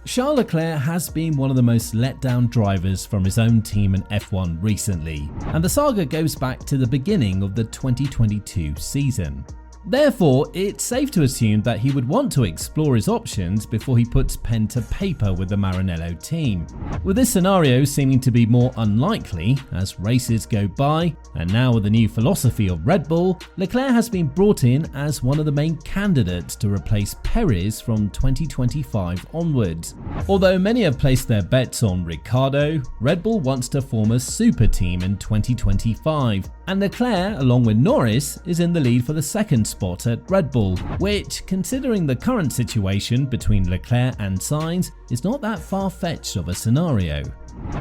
Charles Leclerc has been one of the most let down drivers from his own team in F1 recently, and the saga goes back to the beginning of the 2022 season. Therefore, it's safe to assume that he would want to explore his options before he puts pen to paper with the Maranello team. With this scenario seeming to be more unlikely as races go by, and now with the new philosophy of Red Bull, Leclerc has been brought in as one of the main candidates to replace Perez from 2025 onwards. Although many have placed their bets on Ricciardo, Red Bull wants to form a super team in 2025, and Leclerc, along with Norris, is in the lead for the second spot at Red Bull, which, considering the current situation between Leclerc and Sainz, is not that far-fetched of a scenario.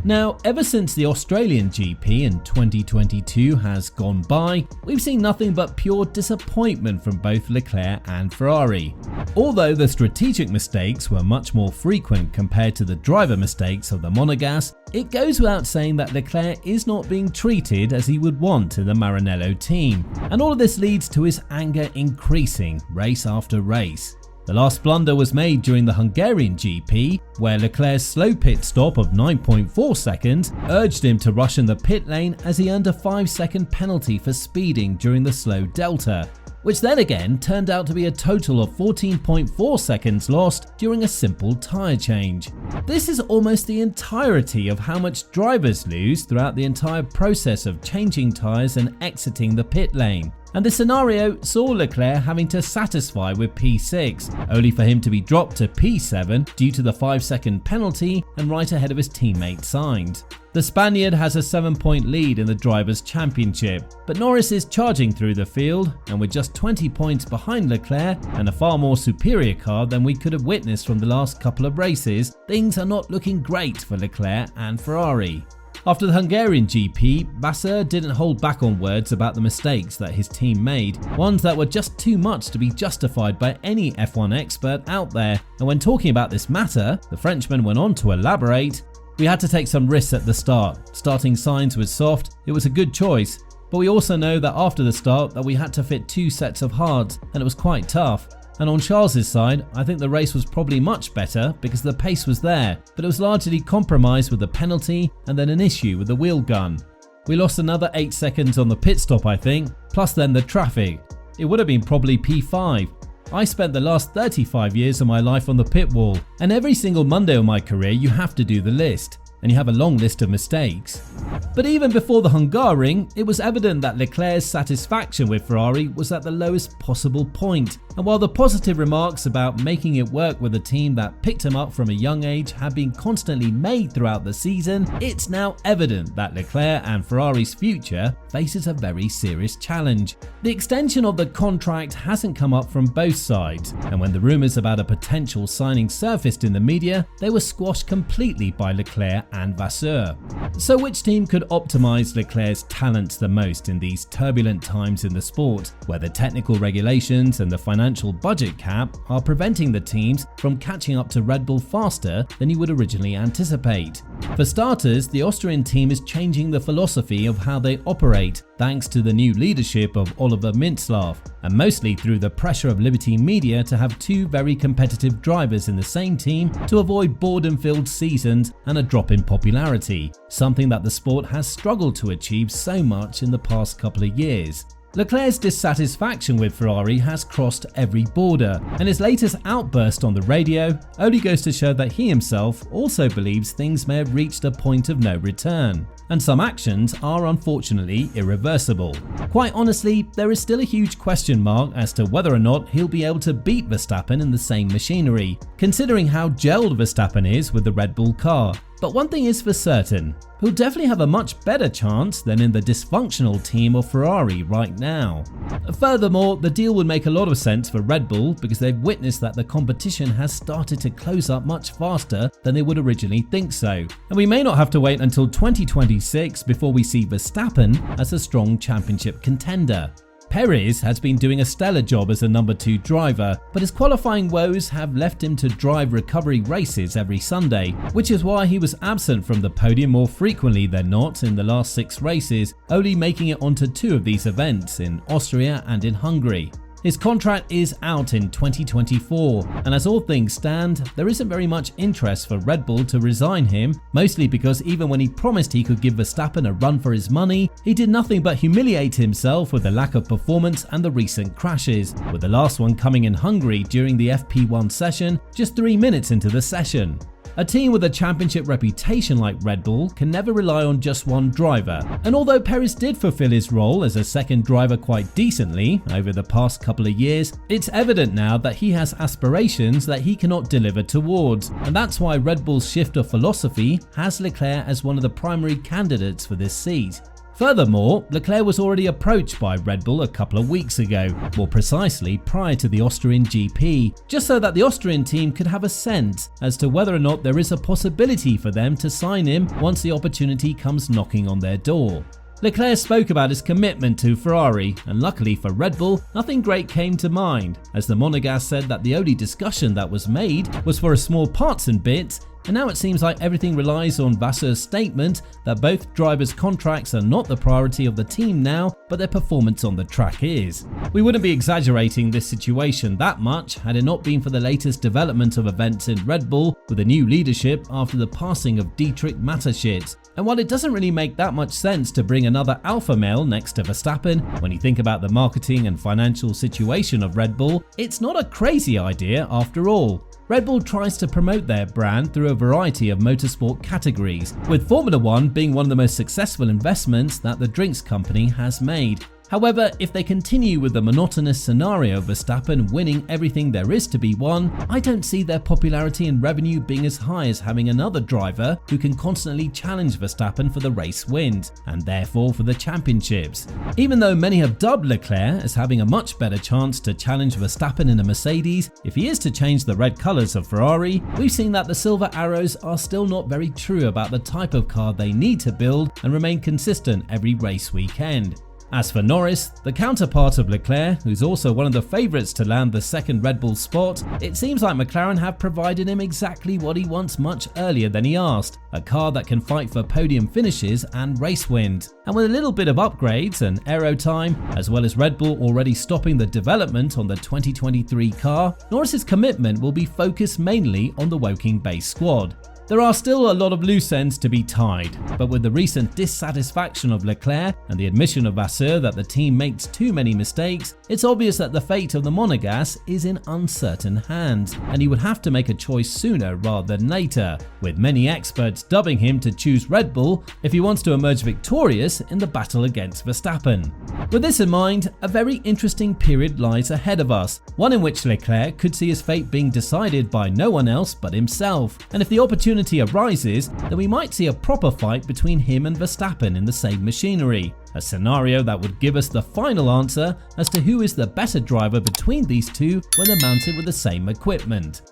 Now, ever since the Australian GP in 2022 has gone by, we've seen nothing but pure disappointment from both Leclerc and Ferrari. Although the strategic mistakes were much more frequent compared to the driver mistakes of the Monegasque, it goes without saying that Leclerc is not being treated as he would want in the Maranello team, and all of this leads to his anger increasing race after race. The last blunder was made during the Hungarian GP, where Leclerc's slow pit stop of 9.4 seconds urged him to rush in the pit lane as he earned a 5-second penalty for speeding during the slow delta, which then again turned out to be a total of 14.4 seconds lost during a simple tyre change. This is almost the entirety of how much drivers lose throughout the entire process of changing tyres and exiting the pit lane. And this scenario saw Leclerc having to satisfy with P6, only for him to be dropped to P7 due to the 5-second penalty and right ahead of his teammate Sainz. The Spaniard has a 7-point lead in the Drivers' Championship, but Norris is charging through the field, and with just 20 points behind Leclerc and a far more superior car than we could have witnessed from the last couple of races, things are not looking great for Leclerc and Ferrari. After the Hungarian GP, Vasseur didn't hold back on words about the mistakes that his team made, ones that were just too much to be justified by any F1 expert out there, and when talking about this matter, the Frenchman went on to elaborate, "We had to take some risks at the start. Starting Sainz was soft, it was a good choice, but we also know that after the start that we had to fit 2 sets of hards, and it was quite tough. And on Charles's side, I think the race was probably much better because the pace was there, but it was largely compromised with the penalty and then an issue with the wheel gun. We lost another 8 seconds on the pit stop, I think, plus then the traffic. It would have been probably P5. I spent the last 35 years of my life on the pit wall, and every single Monday of my career you have to do the list, and you have a long list of mistakes." But even before the Hungaroring, it was evident that Leclerc's satisfaction with Ferrari was at the lowest possible point, and while the positive remarks about making it work with a team that picked him up from a young age had been constantly made throughout the season, it's now evident that Leclerc and Ferrari's future faces a very serious challenge. The extension of the contract hasn't come up from both sides, and when the rumours about a potential signing surfaced in the media, they were squashed completely by Leclerc and Vasseur. So which team could optimise Leclerc's talents the most in these turbulent times in the sport, where the technical regulations and the financial budget cap are preventing the teams from catching up to Red Bull faster than you would originally anticipate? For starters, the Austrian team is changing the philosophy of how they operate, thanks to the new leadership of Oliver Mintzlaff, and mostly through the pressure of Liberty Media to have 2 very competitive drivers in the same team to avoid boredom-filled seasons and a drop in popularity, something that the sport has struggled to achieve so much in the past couple of years. Leclerc's dissatisfaction with Ferrari has crossed every border, and his latest outburst on the radio only goes to show that he himself also believes things may have reached a point of no return, and some actions are unfortunately irreversible. Quite honestly, there is still a huge question mark as to whether or not he'll be able to beat Verstappen in the same machinery, considering how gelled Verstappen is with the Red Bull car. But one thing is for certain, he'll definitely have a much better chance than in the dysfunctional team of Ferrari right now. Furthermore, the deal would make a lot of sense for Red Bull because they've witnessed that the competition has started to close up much faster than they would originally think so. And we may not have to wait until 2026 before we see Verstappen as a strong championship contender. Perez has been doing a stellar job as a number 2 driver, but his qualifying woes have left him to drive recovery races every Sunday, which is why he was absent from the podium more frequently than not in the last 6 races, only making it onto 2 of these events in Austria and in Hungary. His contract is out in 2024, and as all things stand, there isn't very much interest for Red Bull to resign him, mostly because even when he promised he could give Verstappen a run for his money, he did nothing but humiliate himself with the lack of performance and the recent crashes, with the last one coming in Hungary during the FP1 session just 3 minutes into the session. A team with a championship reputation like Red Bull can never rely on just one driver, and although Perez did fulfill his role as a second driver quite decently over the past couple of years, it's evident now that he has aspirations that he cannot deliver towards, and that's why Red Bull's shift of philosophy has Leclerc as one of the primary candidates for this seat. Furthermore, Leclerc was already approached by Red Bull a couple of weeks ago, more precisely prior to the Austrian GP, just so that the Austrian team could have a sense as to whether or not there is a possibility for them to sign him once the opportunity comes knocking on their door. Leclerc spoke about his commitment to Ferrari, and luckily for Red Bull, nothing great came to mind, as the Monegasque said that the only discussion that was made was for a small parts and bits, and now it seems like everything relies on Vasseur's statement that both drivers' contracts are not the priority of the team now, but their performance on the track is. We wouldn't be exaggerating this situation that much had it not been for the latest development of events in Red Bull with a new leadership after the passing of Dietrich Mateschitz. And while it doesn't really make that much sense to bring another alpha male next to Verstappen, when you think about the marketing and financial situation of Red Bull, it's not a crazy idea after all. Red Bull tries to promote their brand through a variety of motorsport categories, with Formula 1 being one of the most successful investments that the drinks company has made. However, if they continue with the monotonous scenario of Verstappen winning everything there is to be won, I don't see their popularity and revenue being as high as having another driver who can constantly challenge Verstappen for the race wins, and therefore for the championships. Even though many have dubbed Leclerc as having a much better chance to challenge Verstappen in a Mercedes, if he is to change the red colours of Ferrari, we've seen that the silver arrows are still not very true about the type of car they need to build and remain consistent every race weekend. As for Norris, the counterpart of Leclerc, who's also one of the favourites to land the second Red Bull spot, it seems like McLaren have provided him exactly what he wants much earlier than he asked, a car that can fight for podium finishes and race wins. And with a little bit of upgrades and aero time, as well as Red Bull already stopping the development on the 2023 car, Norris's commitment will be focused mainly on the Woking base squad. There are still a lot of loose ends to be tied, but with the recent dissatisfaction of Leclerc and the admission of Vasseur that the team makes too many mistakes, it's obvious that the fate of the Monegasque is in uncertain hands, and he would have to make a choice sooner rather than later, with many experts dubbing him to choose Red Bull if he wants to emerge victorious in the battle against Verstappen. With this in mind, a very interesting period lies ahead of us, one in which Leclerc could see his fate being decided by no one else but himself, and if the opportunity arises, then we might see a proper fight between him and Verstappen in the same machinery, a scenario that would give us the final answer as to who is the better driver between these two when they're mounted with the same equipment.